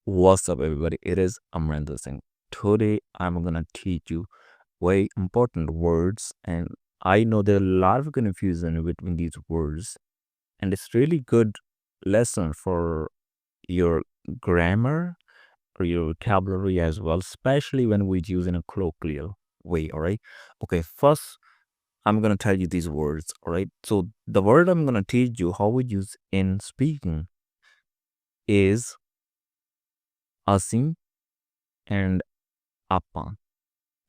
What's up, everybody? It is Amrinder Singh. Today, I'm gonna teach you very important words, and I know there are a lot of confusion between these words, and it's really good lesson for your grammar or your vocabulary as well, especially when we use in a colloquial way. All right. Okay. First, I'm gonna tell you these words. All right. So the word I'm gonna teach you how we use in speaking is asi and appan.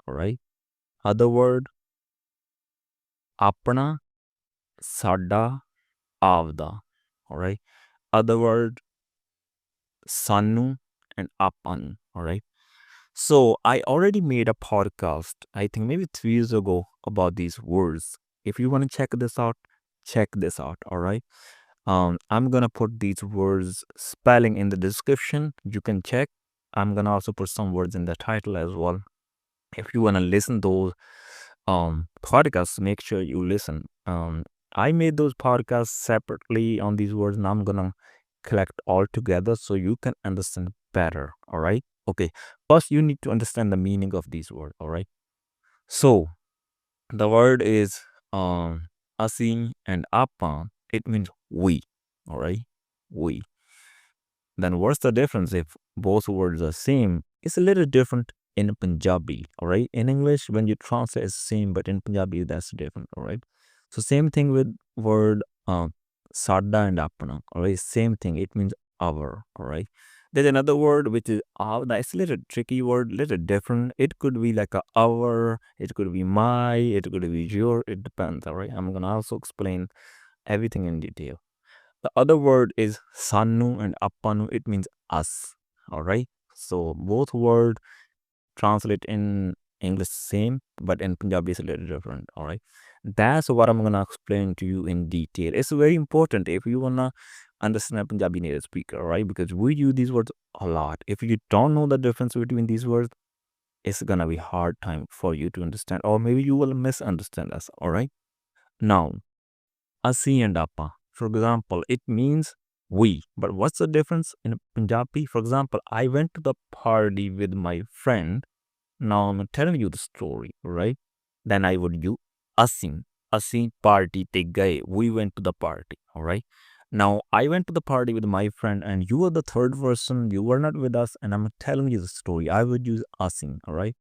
All right. Other word, apna, sada, avda. All right. Other word, sanu and appan. All right. So I already made a podcast, I think maybe 3 years ago, about these words. If you want to check this out, check this out. All right. I'm gonna put these words spelling in the description. You can check. I'm gonna also put some words in the title as well. If you wanna listen those podcasts, make sure you listen. I made those podcasts separately on these words, and I'm gonna collect all together so you can understand better. All right. Okay. First, you need to understand the meaning of these words. All right. So the word is asi and appan. It means we. All right. We. Then what's the difference if both words are same? It's a little different in Punjabi, all right? In English, when you translate it's same, but in Punjabi, that's different, all right? So same thing with word sada and apna, all right? Same thing, it means our, all right? There's another word which is avda. It's a little tricky word, little different. It could be like a our, it could be my, it could be your, it depends, all right? I'm gonna also explain everything in detail. The other word is sanu and appanu. It means us. All right. So both word translate in English same, but in Punjabi it's a little different. All right. That's what I'm gonna explain to you in detail. It's very important if you wanna understand a Punjabi native speaker, all right? Because we use these words a lot. If you don't know the difference between these words, it's gonna be hard time for you to understand, or maybe you will misunderstand us. All right. Now, asi and appa. For example, it means we. But what's the difference in Punjabi? For example, I went to the party with my friend. Now I'm telling you the story, right? Then I would use asi. Asi party te gaye. We went to the party, all right? Now I went to the party with my friend and you are the third person. You were not with us and I'm telling you the story. I would use asi, all right?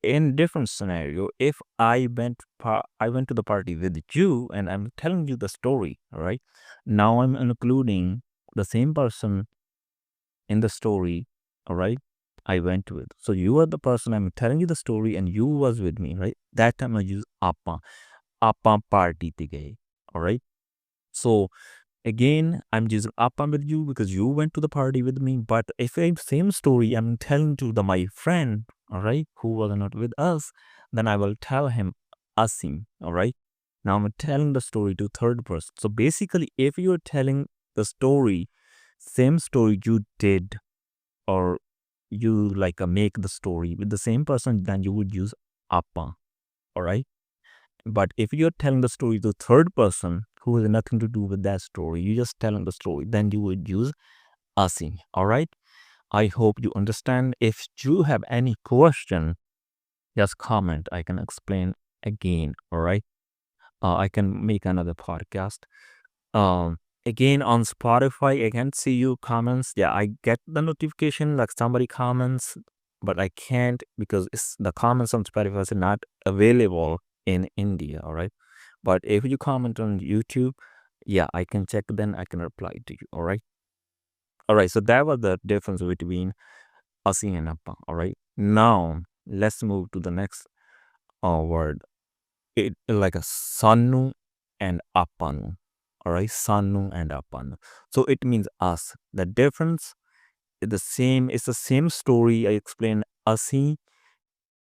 In different scenario, if I went to the party with you and I'm telling you the story, all right? Now I'm including the same person in the story, all right? I went with. So you are the person I'm telling you the story and you was with me, right? That time I use appa party te gaye, all right? So again, I'm using appa with you because you went to the party with me. But if I same story I'm telling to my friend, all right, who was not with us, then I will tell him asim, all right? Now I'm telling the story to third person. So basically, if you're telling the story, same story you did, or you like make the story with the same person, then you would use appa, all right? But if you're telling the story to third person who has nothing to do with that story, you just telling the story, then you would use asi. All right. I hope you understand. If you have any question, just comment. I can explain again. All right. I can make another podcast. Again on Spotify, I can see you comments. Yeah, I get the notification like somebody comments, but I can't because it's the comments on Spotify is not available in India. All right. But if you comment on YouTube, yeah, I can check, then I can reply to you. All right. All right. So that was the difference between asi and appa. All right. Now let's move to the next word. It like a sanu and appanu. All right. Sanu and appanu. So it means us. The difference is the same. It's the same story. I explained asi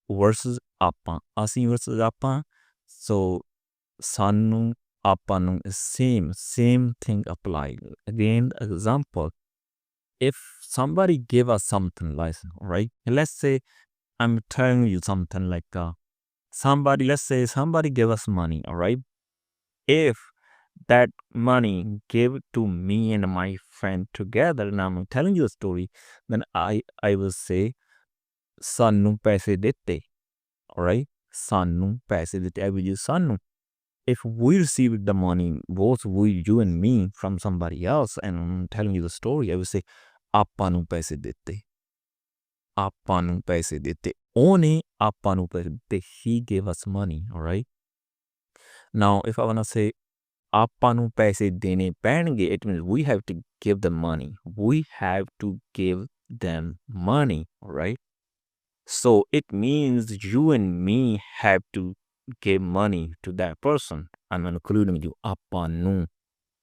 versus appa. Asi versus appa. So sanu, appanu is same thing applied. Again, example, if somebody give us something like, right? Let's say I'm telling you something like let's say somebody give us money, all right? If that money give to me and my friend together and I'm telling you a story, then I will say sanu paise ditte. All right, sanu paise ditte. I will use sanu. If we receive the money, both we, you and me, from somebody else, and I'm telling you the story, I will say appanu paise ditte. Appanu paise ditte. One appanu paise ditte. He gave us money. All right. Now, if I wanna say appanu paise dene paenge, it means we have to give them money. We have to give them money. All right. So it means you and me have to give money to that person. I'm including you. Appanu.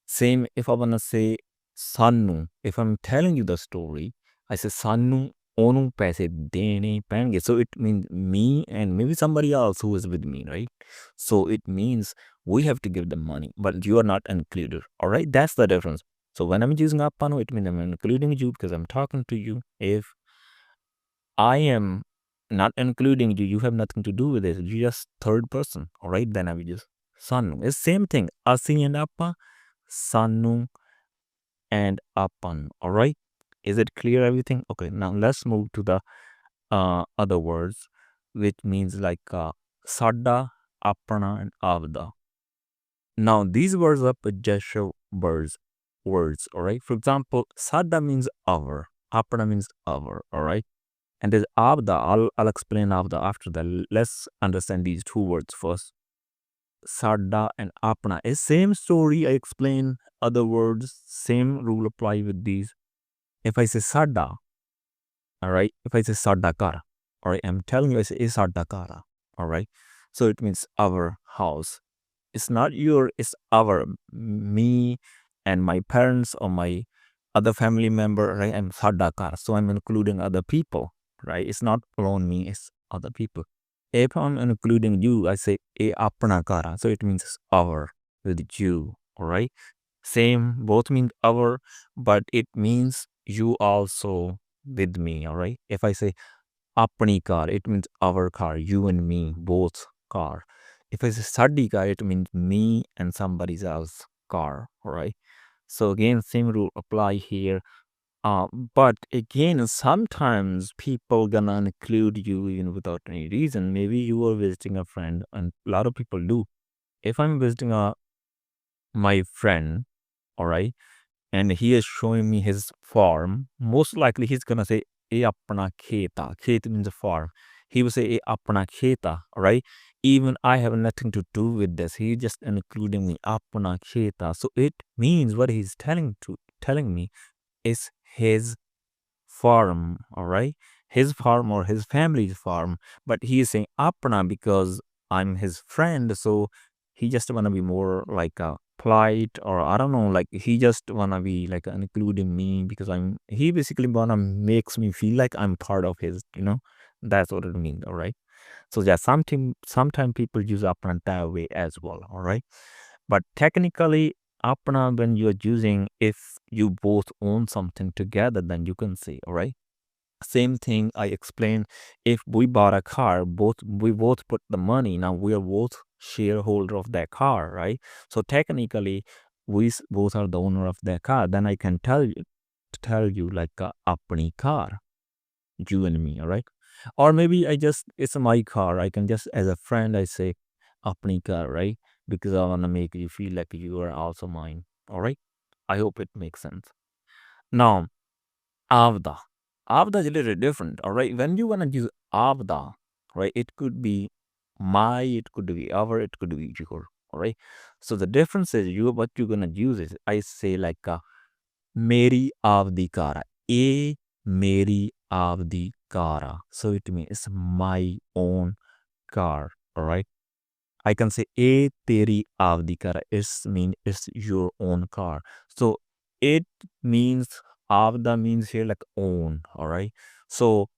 Same if I wanna say sanu. If I'm telling you the story, I say sanu onu paise dene paenge. So it means me and maybe somebody else who is with me, right? So it means we have to give them money, but you are not included. All right, that's the difference. So when I'm using appanu, it means I'm including you because I'm talking to you. If I am not including you, you have nothing to do with it. You're just third person. All right, then I will use sanu. It's same thing. Asi and appa, sanu and appan. All right, is it clear everything? Okay, now let's move to the other words, which means like sada, apna and avda. Now these words are possessive words. All right, for example, sada means our, apna means our. All right, and there's avda. I'll explain avda after that. Let's understand these two words first. Sada and apna is same story. I explain other words. Same rule apply with these. If I say sada, all right. If I say sada kara, all right, I'm telling you I say sada kara. All right. So it means our house. It's not your. It's our. Me and my parents or my other family member. Right. I'm sada kara. So I'm including other people. Right. It's not alone me. It's other people. If I'm including you, I say a apna kara. So it means our with you. All right. Same, both mean our, but it means you also with me. All right. If I say apni car, it means our car, you and me, both car. If I say sadi car, it means me and somebody else car. All right. So again, same rule apply here. But again, sometimes people gonna include you even without any reason. Maybe you are visiting a friend, and a lot of people do. If I'm visiting my friend, all right, and he is showing me his farm, most likely he's gonna say "E apna kheta." Khet means a farm. He will say "E apna kheta," all right. Even I have nothing to do with this. He's just including me apna kheta. So it means what he's telling me is his farm, all right? His farm or his family's farm. But he is saying apna because I'm his friend. So he just wanna be more like a polite, or I don't know, like he just wanna be like including me because he basically wanna makes me feel like I'm part of his. That's what it means, all right? So yeah, sometimes people use apna that way as well, all right? But technically, apna, when you're using, if you both own something together, then you can say, all right? Same thing I explained. If we bought a car, we both put the money. Now we are both shareholder of that car, right? So technically, both are the owner of that car. Then I can tell you like apni car, you and me, all right? Or maybe it's my car. I can just, as a friend, I say apni car, right? Because I want to make you feel like you are also mine, all right? I hope it makes sense. Now, avda. Avda is a little different, all right? When you want to use avda, right, it could be my, it could be our, it could be your, all right? So the difference is what you're going to use is, I say like meri avdi kara. Meri avdi kara. So it means it's my own car, all right? I can say teri avdi kara. It's your own car. So it means avda means here like own, all right? So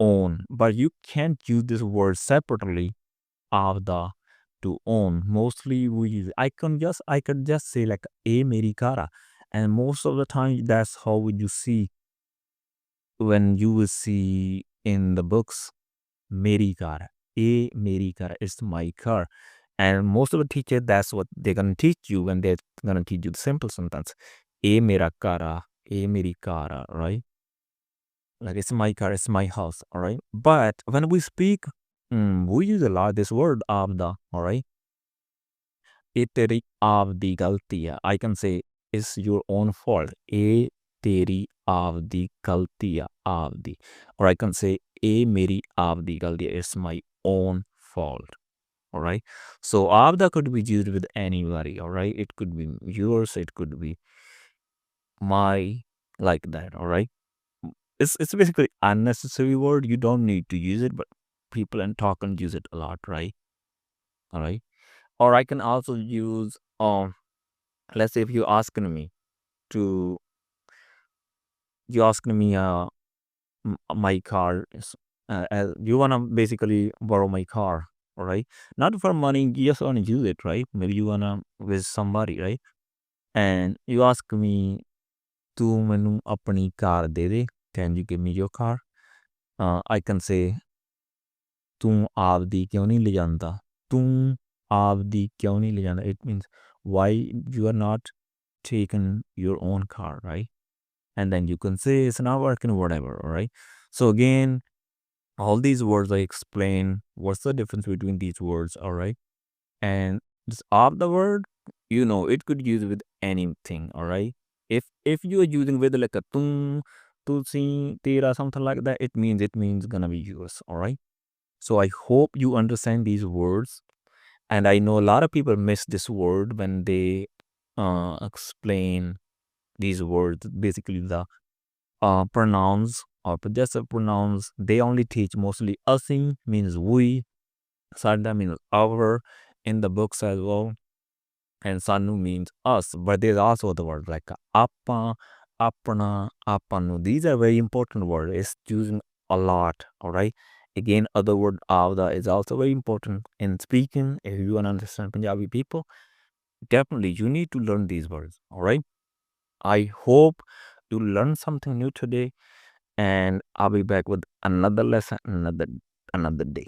own, but you can't use this word separately, avda, to own. Mostly I could just say like meri kara, and most of the time that's how you see when you will see in the books meri car, meri car, it's my car. And most of the teachers, that's what they're gonna teach you when they're gonna teach you the simple sentence. ਇਹ ਮੇਰਾ ਘਰ ਆ, ਇਹ ਮੇਰੀ car ਆ, right? Like it's my car, it's my house, all right? But when we speak, we use a lot this word avda, all right? ਇਹ ਤੇਰੀ ਆਪਦੀ ਗਲਤੀ ਆ. I can say it's your own fault. ਇਹ ਤੇਰੀ ਆਪਦੀ ਗਲਤੀ ਆ, ਆਪਦੀ. Or I can say ਇਹ ਮੇਰੀ ਆਪਦੀ ਗਲਤੀ ਆ. It's my own fault. All right. So avda could be used with anybody. All right. It could be yours. It could be my, like that. All right. It's basically unnecessary word. You don't need to use it, but people and talk and use it a lot, right? All right. Or I can also use let's say if you're asking me my car is you wanna basically borrow my car, all right? Not for money, you just wanna use it, right? Maybe you wanna with somebody, right? And you ask me, tu menu apni car de de, can you give me your car? I can say ਤੂੰ ਆਪਦੀ ਕਿਉਂ ਨਹੀਂ ਲਿਜਾਂਦਾ, ਤੂੰ ਆਪਦੀ ਕਿਉਂ ਨਹੀਂ ਲਿਜਾਂਦਾ. It means why you are not taking your own car, right? And then you can say it's not working or whatever, all right? So again, all these words I explain what's the difference between these words, all right? And this of the word, you know, it could use with anything, all right? If you are using with like a tum, tulsi, tera, something like that, it means gonna be yours, all right? So I hope you understand these words. And I know a lot of people miss this word when they explain these words. Basically, the pronouns or possessive pronouns, they only teach mostly asi means we, sada means our in the books as well, and sanu means us. But there's also the word like appa, apna, appanu. These are very important words. It's using a lot, all right? Again, other word avda is also very important in speaking. If you want to understand Punjabi people, definitely you need to learn these words, all right? I hope you learned something new today, and I'll be back with another lesson another day.